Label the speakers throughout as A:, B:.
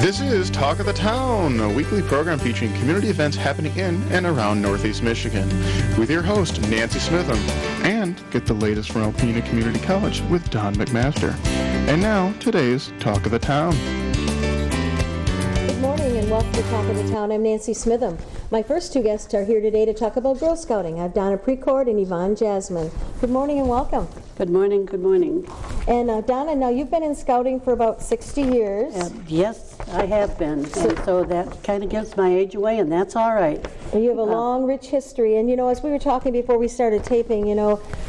A: This is Talk of the Town, a weekly program featuring community events happening in and around Northeast Michigan, with your host, Nancy Smitham, and get the latest from Alpena Community College with Don McMaster. And now, today's Talk of the Town.
B: Good morning and welcome to Talk of the Town. I'm Nancy Smitham. My first two guests are here today to talk about Girl Scouting. I have Donna Precourt and Yvonne Jasmine. Good morning and welcome.
C: Good morning, good morning.
B: And Donna, now you've been in Scouting for about 60 years.
C: Yes, I have been, and so that kind of gives my age away, and that's all right.
B: And you have a long, rich history, and as we were talking before we started taping,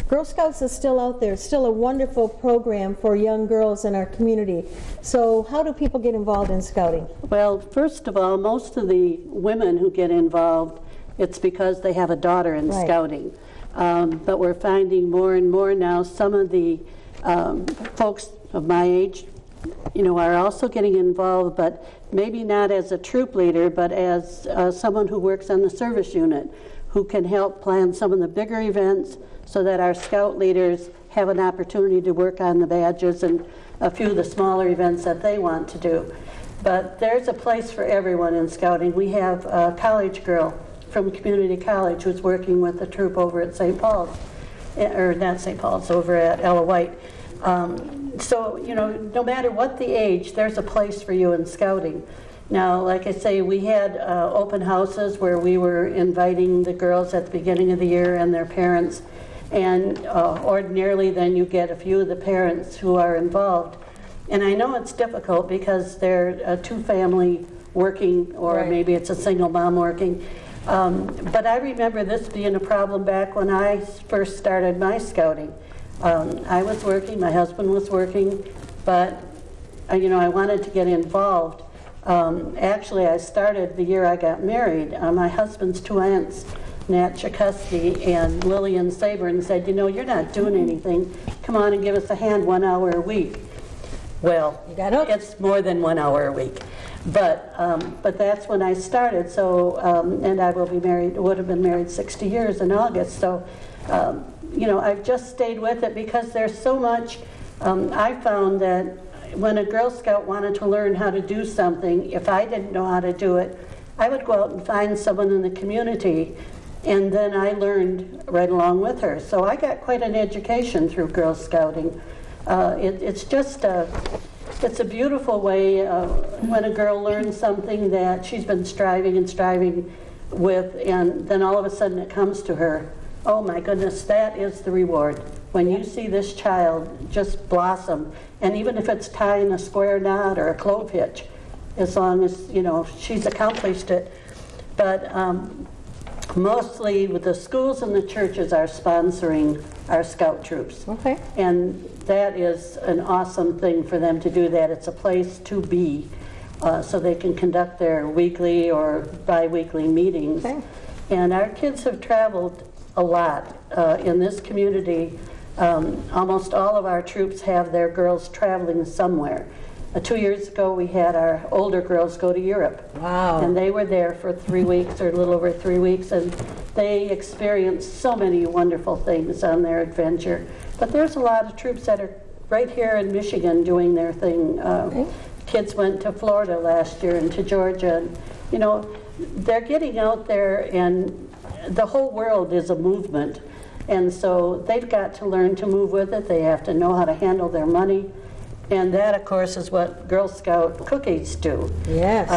B: Girl Scouts is still out there. It's still a wonderful program for young girls in our community. So how do people get involved in Scouting?
C: Well, first of all, most of the women who get involved, it's because they have a daughter in Scouting. But we're finding more and more now, some of the folks of my age, are also getting involved, but maybe not as a troop leader, but as someone who works on the service unit, who can help plan some of the bigger events so that our scout leaders have an opportunity to work on the badges and a few of the smaller events that they want to do. But there's a place for everyone in Scouting. We have a college girl from community college who's working with the troop over at St. Paul's, or not St. Paul's, over at Ella White. So, no matter what the age, there's a place for you in Scouting. Now, like I say, we had open houses where we were inviting the girls at the beginning of the year and their parents, and ordinarily then you get a few of the parents who are involved. And I know it's difficult because they're a two-family working, or maybe it's a single mom working. But I remember this being a problem back when I first started my Scouting. I was working, my husband was working, but I wanted to get involved. Actually, I started the year I got married. My husband's two aunts, Nat Chakosky and Lillian Saburn, said, you're not doing anything. Come on and give us a hand 1 hour a week. Well, it's more than 1 hour a week. But that's when I started. So, and I would have been married 60 years in August. So, I've just stayed with it because there's so much. I found that when a Girl Scout wanted to learn how to do something, if I didn't know how to do it, I would go out and find someone in the community, and then I learned right along with her. So I got quite an education through Girl Scouting. It's just it's a beautiful way when a girl learns something that she's been striving with, and then all of a sudden it comes to her. Oh my goodness, that is the reward. When you see this child just blossom, and even if it's tying a square knot or a clove hitch, as long as, she's accomplished it. But mostly with the schools and the churches are sponsoring our scout troops.
B: Okay.
C: And that is an awesome thing for them to do that. It's a place to be, so they can conduct their weekly or bi-weekly meetings.
B: Okay.
C: And our kids have traveled a lot in this community. Almost all of our troops have their girls traveling somewhere. 2 years ago, we had our older girls go to Europe.
B: Wow.
C: And they were there for 3 weeks, or a little over 3 weeks, and they experienced so many wonderful things on their adventure. But there's a lot of troops that are right here in Michigan doing their thing. Kids went to Florida last year and to Georgia. And, they're getting out there, and the whole world is a movement. And so they've got to learn to move with it. They have to know how to handle their money. And that, of course, is what Girl Scout cookies do.
B: Yes.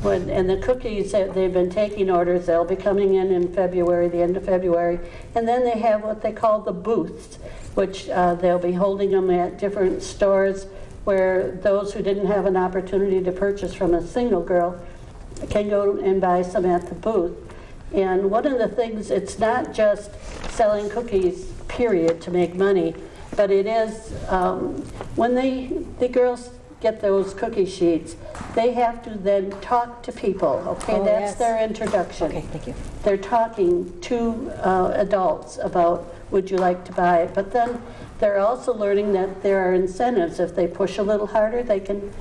C: And the cookies, they've been taking orders. They'll be coming in February, the end of February. And then they have what they call the booths, which they'll be holding them at different stores where those who didn't have an opportunity to purchase from a single girl can go and buy some at the booth. And one of the things, it's not just selling cookies, period, to make money, but it is when the girls get those cookie sheets, they have to then talk to people. Okay, that's their introduction.
B: Okay, thank you.
C: They're talking to adults about, would you like to buy it? But then they're also learning that there are incentives. If they push a little harder, they can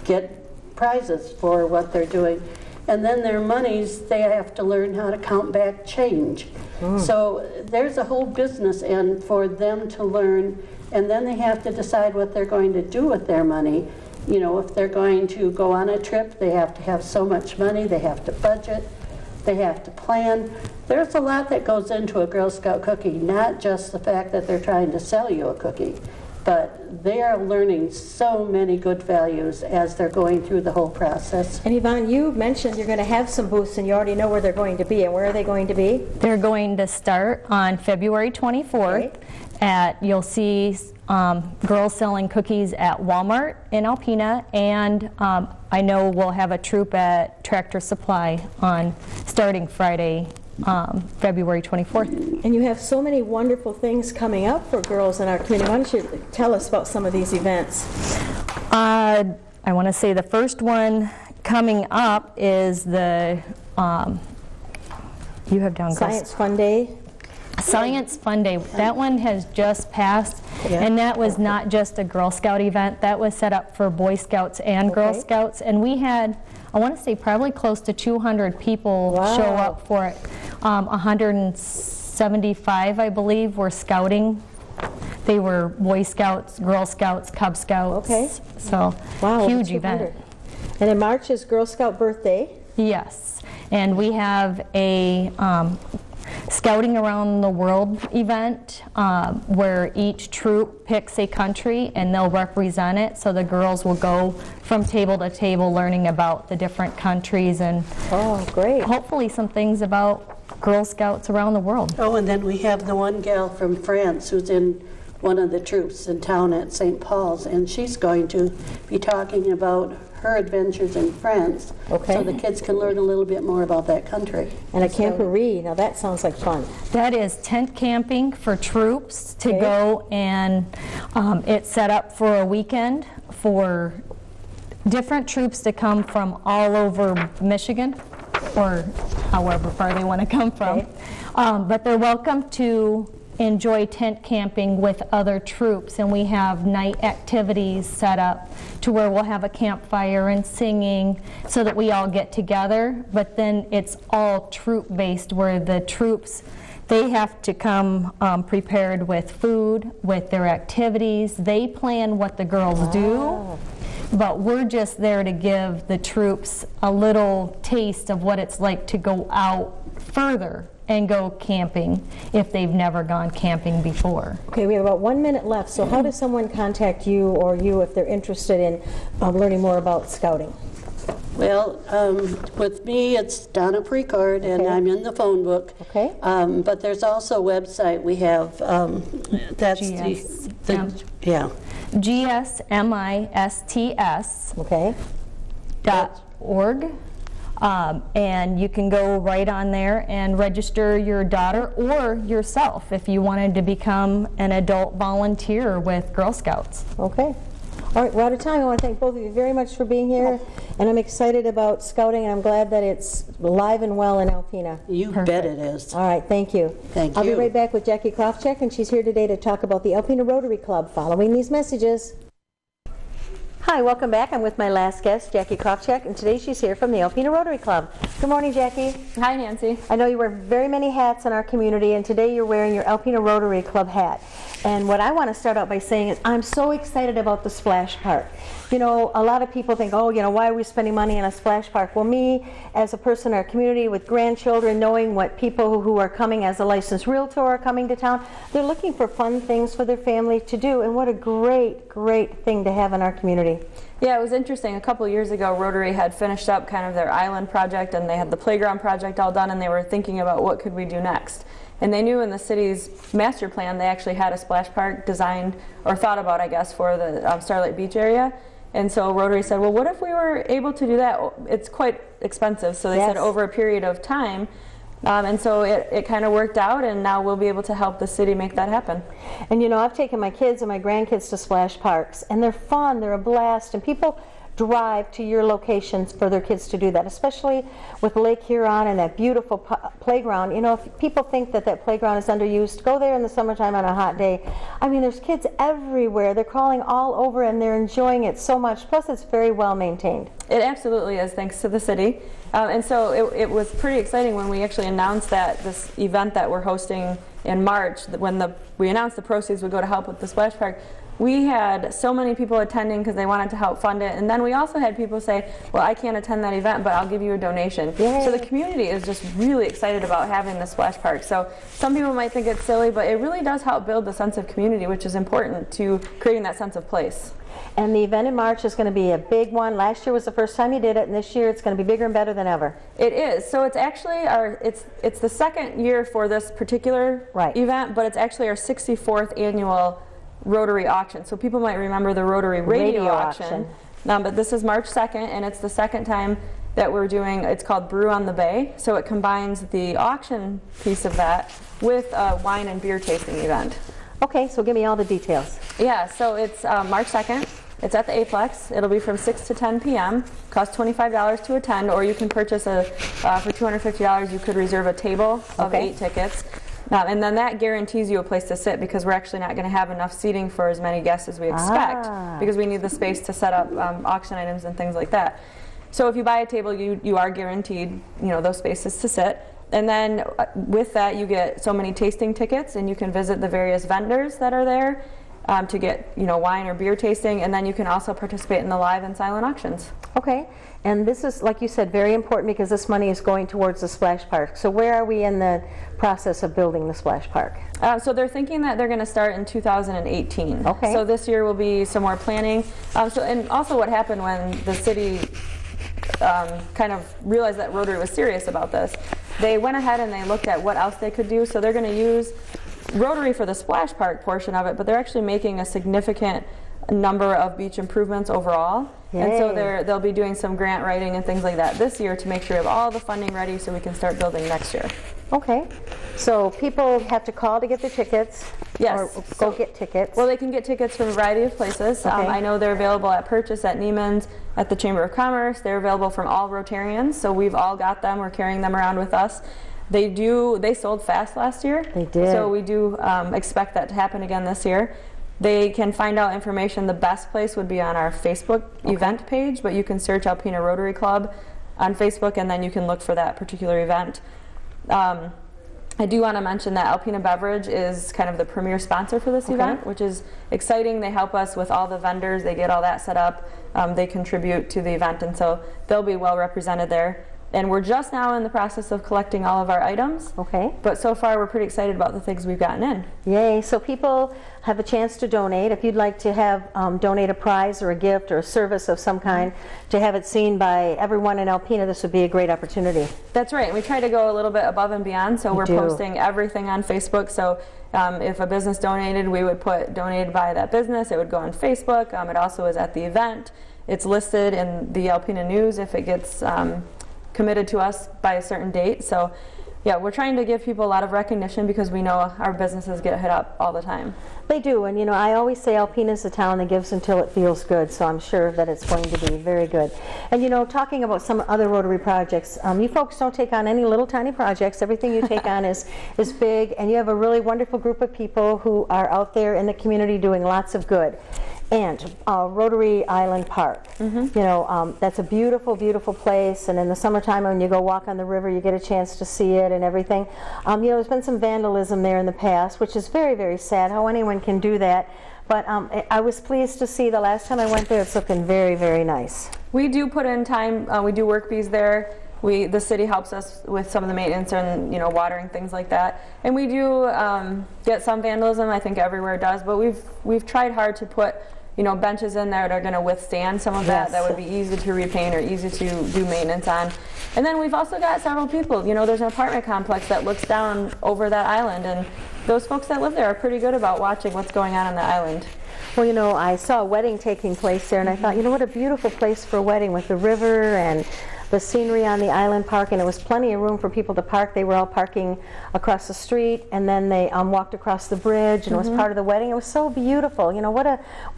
C: get prizes for what they're doing. And then their monies, they have to learn how to count back change. So there's a whole business end for them to learn, and then they have to decide what they're going to do with their money. You know, if they're going to go on a trip, they have to have so much money, they have to budget, they have to plan. There's a lot that goes into a Girl Scout cookie, not just the fact that they're trying to sell you a cookie, but they are learning so many good values as they're going through the whole process.
B: And Yvonne, you mentioned you're going to have some booths, and you already know where they're going to be. And where are they going to be?
D: They're going to start on February 24th.
B: Okay.
D: You'll see girls selling cookies at Walmart in Alpena, and I know we'll have a troop at Tractor Supply on starting Friday, February 24th.
B: And you have so many wonderful things coming up for girls in our community. Why don't you tell us about some of these events?
D: I want to say the first one coming up is the, you have down
B: Science Fun Day.
D: Science Fun Day. That one has just passed, and that was not just a Girl Scout event. That was set up for Boy Scouts and Girl Scouts, and we had, I want to say, probably close to 200 people show up for it. 175, I believe, were scouting. They were Boy Scouts, Girl Scouts, Cub Scouts.
B: Okay.
D: So, huge event.
B: And in March is Girl Scout birthday.
D: Yes, and we have a Scouting Around the World event where each troop picks a country and they'll represent it, so the girls will go from table to table learning about the different countries and hopefully some things about Girl Scouts around the world.
C: Oh, and then we have the one gal from France who's in one of the troops in town at St. Paul's, and she's going to be talking about her adventures in France, so the kids can learn a little bit more about that country.
B: And a camporee, now that sounds like fun.
D: That is tent camping for troops to go, and it's set up for a weekend for different troops to come from all over Michigan, or however far they want to come from. But they're welcome to enjoy tent camping with other troops, and we have night activities set up to where we'll have a campfire and singing so that we all get together, but then it's all troop based where the troops, they have to come prepared with food, with their activities. They plan what the girls do, but we're just there to give the troops a little taste of what it's like to go out further and go camping if they've never gone camping before.
B: Okay, we have about 1 minute left, so how does someone contact you or you if they're interested in learning more about scouting?
C: Well, with me, it's Donna Precard, and I'm in the phone book.
B: Okay.
C: But there's also a website we have. That's
D: GSMISTS.org. And you can go right on there and register your daughter or yourself if you wanted to become an adult volunteer with Girl Scouts.
B: Okay. All right, we're out of time. I want to thank both of you very much for being here, and I'm excited about scouting, and I'm glad that it's alive and well in Alpena.
C: You bet it is.
B: All right, thank you.
C: Thank you.
B: I'll be right back with Jackie Krofcheck, and she's here today to talk about the Alpena Rotary Club following these messages. Hi, welcome back. I'm with my last guest, Jackie Krofcheck, and today she's here from the Alpena Rotary Club. Good morning, Jackie.
E: Hi, Nancy.
B: I know you wear very many hats in our community, and today you're wearing your Alpena Rotary Club hat. And what I want to start out by saying is I'm so excited about the splash park. You know, a lot of people think, oh, you know, why are we spending money on a splash park? Well, me, as a person in our community with grandchildren, knowing what people who are coming as a licensed realtor are coming to town, they're looking for fun things for their family to do, and what a great, great thing to have in our community.
E: Yeah, it was interesting. A couple years ago, Rotary had finished up kind of their island project, and they had the playground project all done, and they were thinking about what could we do next. And they knew in the city's master plan they actually had a splash park designed, or thought about, I guess, for the Starlight Beach area. And so Rotary said, well, what if we were able to do that? It's quite expensive, so they said over a period of time. And so it kind of worked out, and now we'll be able to help the city make that happen.
B: And you know, I've taken my kids and my grandkids to splash parks, and they're fun, they're a blast, and people drive to your locations for their kids to do that, especially with Lake Huron and that beautiful playground. You know, if people think that that playground is underused, go there in the summertime on a hot day. I mean, there's kids everywhere. They're crawling all over, and they're enjoying it so much. Plus, it's very well maintained.
E: It absolutely is, thanks to the city. And so it was pretty exciting when we actually announced that this event that we're hosting in March, when we announced the proceeds would go to help with the splash park. we had so many people attending because they wanted to help fund it. And then we also had people say, well, I can't attend that event, but I'll give you a donation.
B: Yay.
E: So the community is just really excited about having the splash park. So some people might think it's silly, but it really does help build the sense of community, which is important to creating that sense of place.
B: And the event in March is going to be a big one. Last year was the first time you did it, and this year it's going to be bigger and better than ever.
E: It is. So it's actually it's the second year for this particular event, but it's actually our 64th annual Rotary auction. So people might remember the Rotary radio auction. But this is March 2nd, and it's the second time that we're doing, it's called Brew on the Bay. So it combines the auction piece of that with a wine and beer tasting event.
B: Okay, so give me all the details.
E: Yeah, so it's March 2nd. It's at the Aplex. It'll be from 6 to 10 p.m. Costs $25 to attend, or you can purchase for $250, you could reserve a table of 8 tickets. And then that guarantees you a place to sit, because we're actually not going to have enough seating for as many guests as we expect, because we need the space to set up auction items and things like that. So if you buy a table, you are guaranteed, those spaces to sit. And then with that, you get so many tasting tickets, and you can visit the various vendors that are there to get wine or beer tasting, and then you can also participate in the live and silent auctions.
B: Okay, and this is, like you said, very important because this money is going towards the splash park. So where are we in the process of building the splash park?
E: So they're thinking that they're going to start in 2018.
B: Okay.
E: So this year will be some more planning. And also what happened when the city kind of realized that Rotary was serious about this, they went ahead and they looked at what else they could do. So they're going to use Rotary for the splash park portion of it, but they're actually making a significant number of beach improvements overall.
B: Yay.
E: And so they'll be doing some grant writing and things like that this year to make sure we have all the funding ready so we can start building next year.
B: Okay, so people have to call to get their tickets?
E: Yes.
B: Or go get tickets?
E: Well, they can get tickets from a variety of places.
B: Okay.
E: I know they're available at Purchase, at Neiman's, at the Chamber of Commerce. They're available from all Rotarians, so we've all got them. We're carrying them around with us. They sold fast last year.
B: They did.
E: So we do expect that to happen again this year. They can find out information. The best place would be on our Facebook event page, but you can search Alpena Rotary Club on Facebook, and then you can look for that particular event. I do want to mention that Alpena Beverage is kind of the premier sponsor for this event, which is exciting. They help us with all the vendors. They get all that set up. They contribute to the event, and so they'll be well represented there. And we're just now in the process of collecting all of our items.
B: Okay.
E: But so far, we're pretty excited about the things we've gotten in.
B: Yay. So people have a chance to donate. If you'd like to have donate a prize or a gift or a service of some kind to have it seen by everyone in Alpena, this would be a great opportunity.
E: That's right. We try to go a little bit above and beyond. So we're posting everything on Facebook. So if a business donated, we would put donated by that business. It would go on Facebook. It also is at the event. It's listed in the Alpena News if it gets committed to us by a certain date. So yeah, we're trying to give people a lot of recognition because we know our businesses get hit up all the time.
B: They do, and I always say Alpena is a town that gives until it feels good, so I'm sure that it's going to be very good. And talking about some other Rotary projects, you folks don't take on any little tiny projects. Everything you take on is big, and you have a really wonderful group of people who are out there in the community doing lots of good. And Rotary Island Park, that's a beautiful, beautiful place. And in the summertime, when you go walk on the river, you get a chance to see it and everything. There's been some vandalism there in the past, which is very, very sad how anyone can do that. But I was pleased to see the last time I went there, it's looking very, very nice.
E: We do put in time. We do work bees there. The city helps us with some of the maintenance and watering, things like that. And we do get some vandalism. I think everywhere does. But we've tried hard to put benches in there that are going to withstand some of that. That would be easy to repaint or easy to do maintenance on. And then we've also got several people. There's an apartment complex that looks down over that island, and those folks that live there are pretty good about watching what's going on the island.
B: Well, I saw a wedding taking place there, and I thought, what a beautiful place for a wedding with the river and the scenery on the island park, and it was plenty of room for people to park. They were all parking across the street, and then they walked across the bridge, and it was part of the wedding. It was so beautiful. What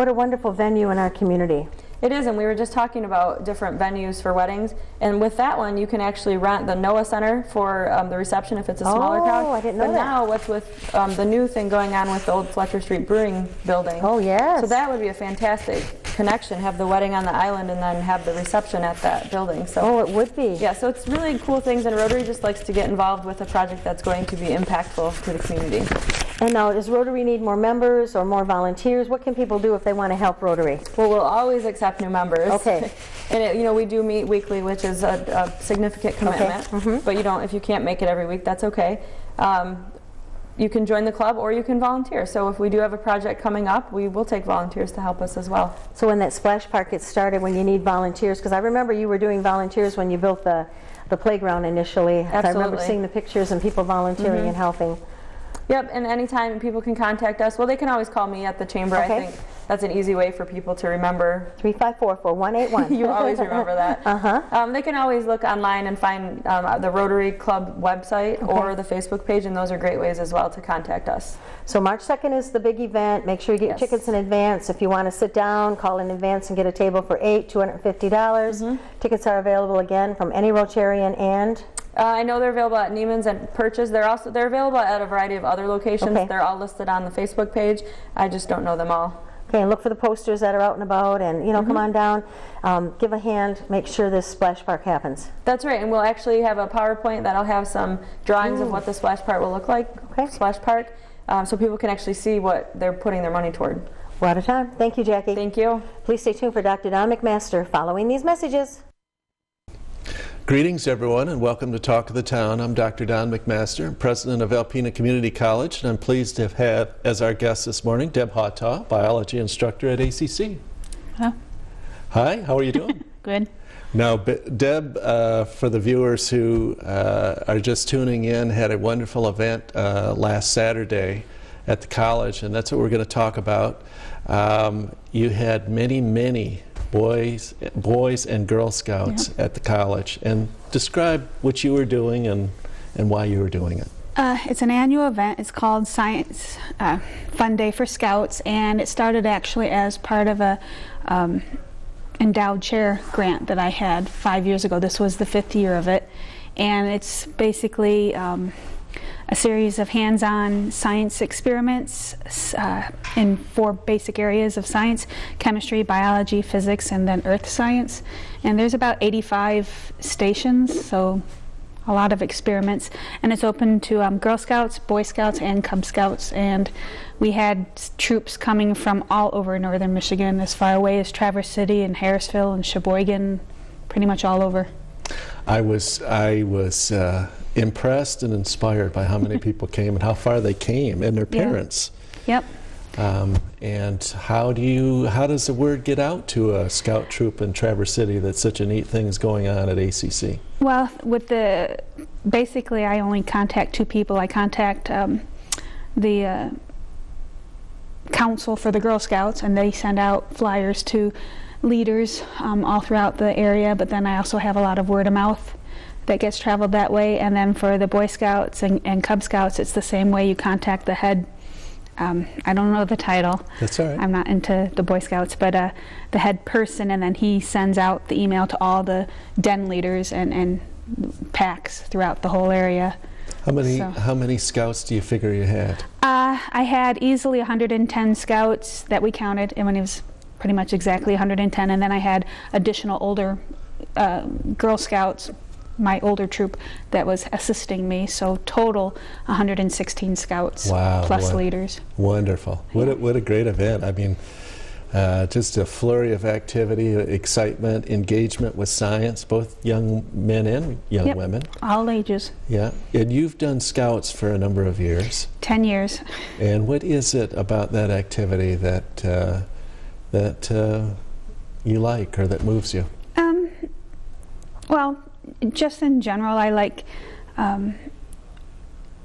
B: a wonderful venue in our community.
E: It is, and we were just talking about different venues for weddings, and with that one, you can actually rent the NOAA Center for the reception if it's a smaller crowd.
B: Oh, I didn't know
E: but
B: that.
E: Now, what's with the new thing going on with the old Fletcher Street Brewing building?
B: Oh, yes.
E: So that would be a fantastic connection, have the wedding on the island and then have the reception at that building. So,
B: it would be.
E: Yeah, so it's really cool things, and Rotary just likes to get involved with a project that's going to be impactful to the community.
B: And now, does Rotary need more members or more volunteers? What can people do if they want to help Rotary?
E: Well, we'll always accept new members.
B: Okay.
E: And we do meet weekly, which is a significant commitment. But if you can't make it every week, that's okay. You can join the club or you can volunteer. So if we do have a project coming up, we will take volunteers to help us as well.
B: So when that splash park gets started, when you need volunteers, because I remember you were doing volunteers when you built the playground initially.
E: Absolutely.
B: I remember seeing the pictures and people volunteering and helping.
E: Yep, and anytime people can contact us. Well, they can always call me at the chamber.
B: Okay.
E: I think that's an easy way for people to remember.
B: 354-4181.
E: You always remember that. They can always look online and find the Rotary Club website or the Facebook page, and those are great ways as well to contact us.
B: So March 2nd is the big event. Make sure you get your tickets in advance. If you want to sit down, call in advance and get a table for $8, $250. Tickets are available again from any Rotarian and...
E: I know they're available at Neiman's and Purchase. They're available at a variety of other locations.
B: Okay.
E: They're all listed on the Facebook page. I just don't know them all.
B: Okay, and look for the posters that are out and about, and come on down, give a hand, make sure this splash park happens.
E: That's right, and we'll actually have a PowerPoint that'll have some drawings of what the splash park will look like.
B: Okay.
E: Splash park, so people can actually see what they're putting their money toward.
B: We're out of time. Thank you, Jackie.
E: Thank you.
B: Please stay tuned for Dr. Don McMaster following these messages.
F: Greetings, everyone, and welcome to Talk of the Town. I'm Dr. Don McMaster, president of Alpena Community College, and I'm pleased to have as our guest this morning Deb Hawtaw, biology instructor at ACC.
G: Hello.
F: Hi, how are you doing?
G: Good.
F: Now, Deb, for the viewers who are just tuning in, had a wonderful event last Saturday at the college, and that's what we're going to talk about. You had many boys and Girl Scouts at the college, and describe what you were doing and why you were doing it.
G: It's an annual event. It's called Science Fun Day for Scouts, and it started actually as part of a endowed chair grant that I had 5 years ago. This was the 5th year of it, and it's basically a series of hands-on science experiments in 4 basic areas of science: chemistry, biology, physics, and then earth science. And there's about 85 stations, so a lot of experiments. And it's open to Girl Scouts, Boy Scouts, and Cub Scouts. And we had troops coming from all over northern Michigan, as far away as Traverse City and Harrisville and Sheboygan, pretty much all over.
F: I was impressed and inspired by how many people came and how far they came, and their parents.
G: Yep.
F: And how does the word get out to a scout troop in Traverse City that such a neat thing is going on at ACC?
G: Well, basically I only contact 2 people. I contact the council for the Girl Scouts, and they send out flyers to leaders all throughout the area, but then I also have a lot of word of mouth that gets traveled that way. And then for the Boy Scouts and Cub Scouts, it's the same way. You contact the head, I don't know the title.
F: That's all right.
G: I'm not into the Boy Scouts, but the head person, and then he sends out the email to all the den leaders and packs throughout the whole area.
F: How many scouts do you figure you had?
G: I had easily 110 scouts that we counted, and when it was pretty much exactly 110, and then I had additional older Girl Scouts, my older troop, that was assisting me, so total 116 scouts.
F: Wow,
G: plus leaders.
F: Wonderful. What a great event. I mean, just a flurry of activity, excitement, engagement with science, both young men and young women.
G: All ages.
F: Yeah, and you've done scouts for a number of years.
G: 10 years.
F: And what is it about that activity that you like or that moves you?
G: Well, just in general, I like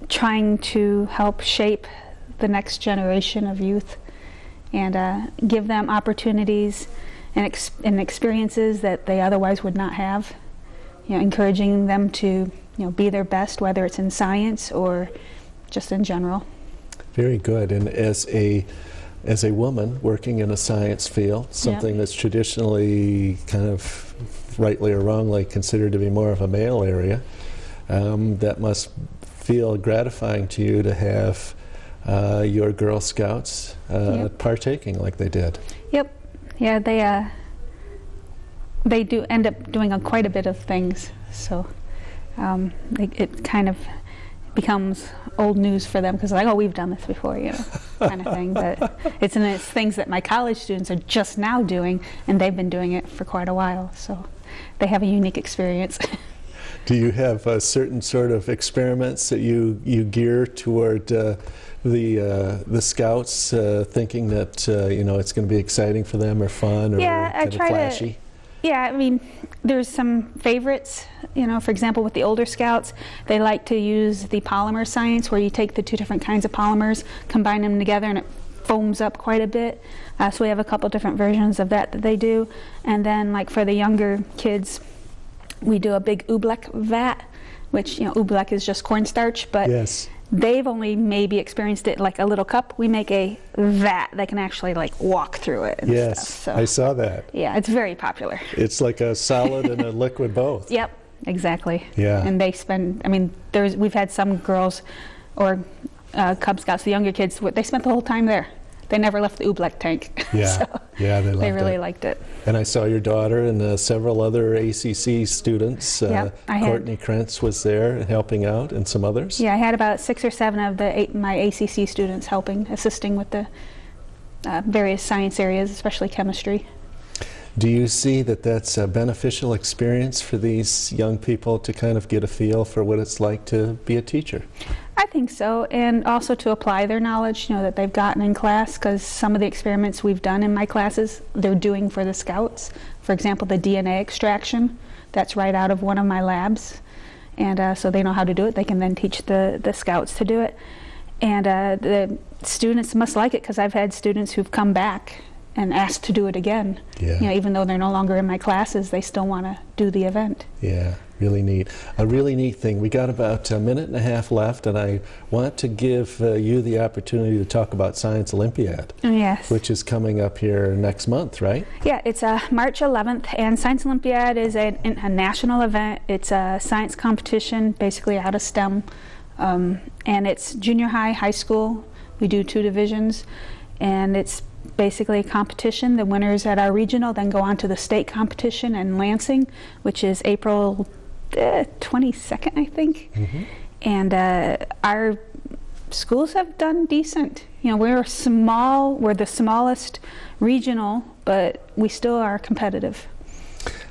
G: trying to help shape the next generation of youth and give them opportunities and experiences that they otherwise would not have. Encouraging them to be their best, whether it's in science or just in general.
F: Very good. And as a woman working in a science field, something that's traditionally kind of rightly or wrongly considered to be more of a male area, that must feel gratifying to you to have your Girl Scouts partaking like they did.
G: Yep. Yeah, they do end up doing quite a bit of things, so it kind of becomes old news for them because like, oh, we've done this before, you know, kind of thing. But it's things that my college students are just now doing, and they've been doing it for quite a while. So they have a unique experience.
F: Do you have certain sort of experiments that you gear toward the scouts, thinking that you know, it's going to be exciting for them or fun or kind of flashy?
G: Yeah, I mean, there's some favorites. You know, for example, with the older scouts, they like to use the polymer science, where you take the two different kinds of polymers, combine them together, and it foams up quite a bit. So we have a couple different versions of that they do. And then, like for the younger kids, we do a big oobleck vat, which, you know, oobleck is just cornstarch, but
F: yes.
G: They've only maybe experienced it like a little cup. We make a vat that can actually like walk through it and
F: yes,
G: stuff. So,
F: I saw that.
G: Yeah, it's very popular.
F: It's like a solid and a liquid both.
G: Yep, exactly.
F: Yeah.
G: And they spend, I mean, we've had some girls or Cub Scouts, the younger kids, they spent the whole time there. They never left the oobleck tank.
F: Yeah,
G: So
F: yeah,
G: they really liked it.
F: And I saw your daughter and several other ACC students. Courtney Krentz was there helping out, and some others.
G: Yeah, I had about 6 or 7 of my ACC students assisting with the various science areas, especially chemistry.
F: Do you see that that's a beneficial experience for these young people to kind of get a feel for what it's like to be a teacher?
G: I think so, and also to apply their knowledge, you know, that they've gotten in class, because some of the experiments we've done in my classes, they're doing for the scouts. For example, the DNA extraction, that's right out of one of my labs, and so they know how to do it. They can then teach the scouts to do it, and the students must like it, because I've had students who've come back and asked to do it again.
F: Yeah.
G: You know, even though they're no longer in my classes, they still want to do the event.
F: Yeah, really neat. A really neat thing. We got about a minute and a half left, and I want to give you the opportunity to talk about Science Olympiad.
G: Yes.
F: Which is coming up here next month, right?
G: Yeah, it's March 11th, and Science Olympiad is a national event. It's a science competition, basically out of STEM, and it's junior high, high school. We do 2 divisions, and it's basically a competition. The winners at our regional then go on to the state competition in Lansing, which is April 22nd, I think. Mm-hmm. And our schools have done decent. You know, we're the smallest regional, but we still are competitive.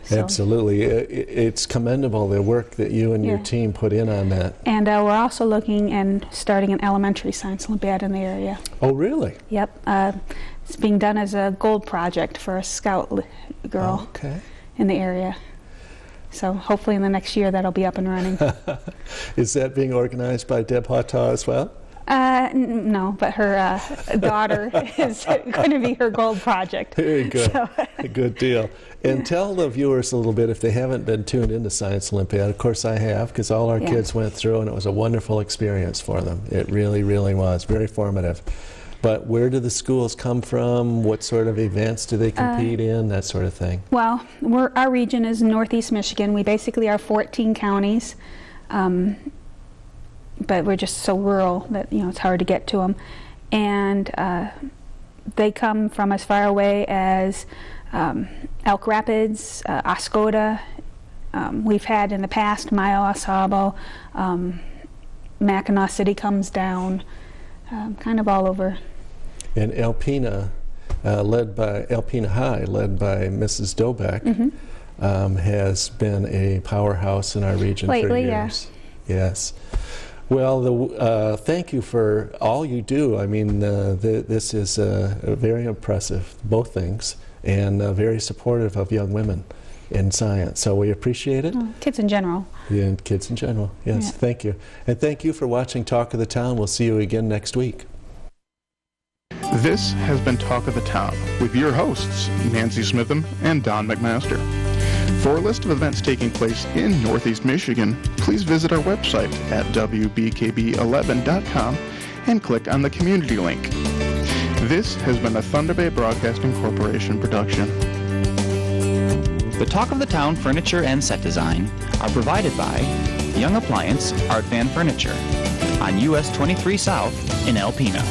G: So.
F: Absolutely. It's commendable, the work that you and your team put in on that.
G: And we're also looking and starting an elementary science Olympiad in the area.
F: Oh, really?
G: Yep. It's being done as a gold project for a scout girl in the area. So hopefully in the next year that'll be up and running.
F: Is that being organized by Deb Hataw as well?
G: No, but her daughter is going to be her gold project.
F: Very good.
G: So.
F: Good deal. And tell the viewers a little bit, if they haven't been tuned into Science Olympiad. Of course I have, because all our kids went through, and it was a wonderful experience for them. It really, really was. Very formative. But where do the schools come from? What sort of events do they compete in? That sort of thing.
G: Well, our region is Northeast Michigan. We basically are 14 counties. But we're just so rural that, you know, it's hard to get to them. And they come from as far away as Elk Rapids, Oscoda. We've had in the past Mayo, Asabo, Mackinac City comes down, kind of all over.
F: And Alpena, Alpena High, led by Mrs. Dobeck, has been a powerhouse in our region for years. Yes. Well, thank you for all you do. I mean, this is very impressive, both things, and very supportive of young women in science. So we appreciate it.
G: Kids in general.
F: Yeah, and kids in general, yes. Yeah. Thank you. And thank you for watching Talk of the Town. We'll see you again next week.
A: This has been Talk of the Town with your hosts, Nancy Smitham and Don McMaster. For a list of events taking place in Northeast Michigan, please visit our website at wbkb11.com and click on the community link. This has been a Thunder Bay Broadcasting Corporation production.
H: The Talk of the Town furniture and set design are provided by Young Appliance Art Van Furniture on US 23 South in Alpena.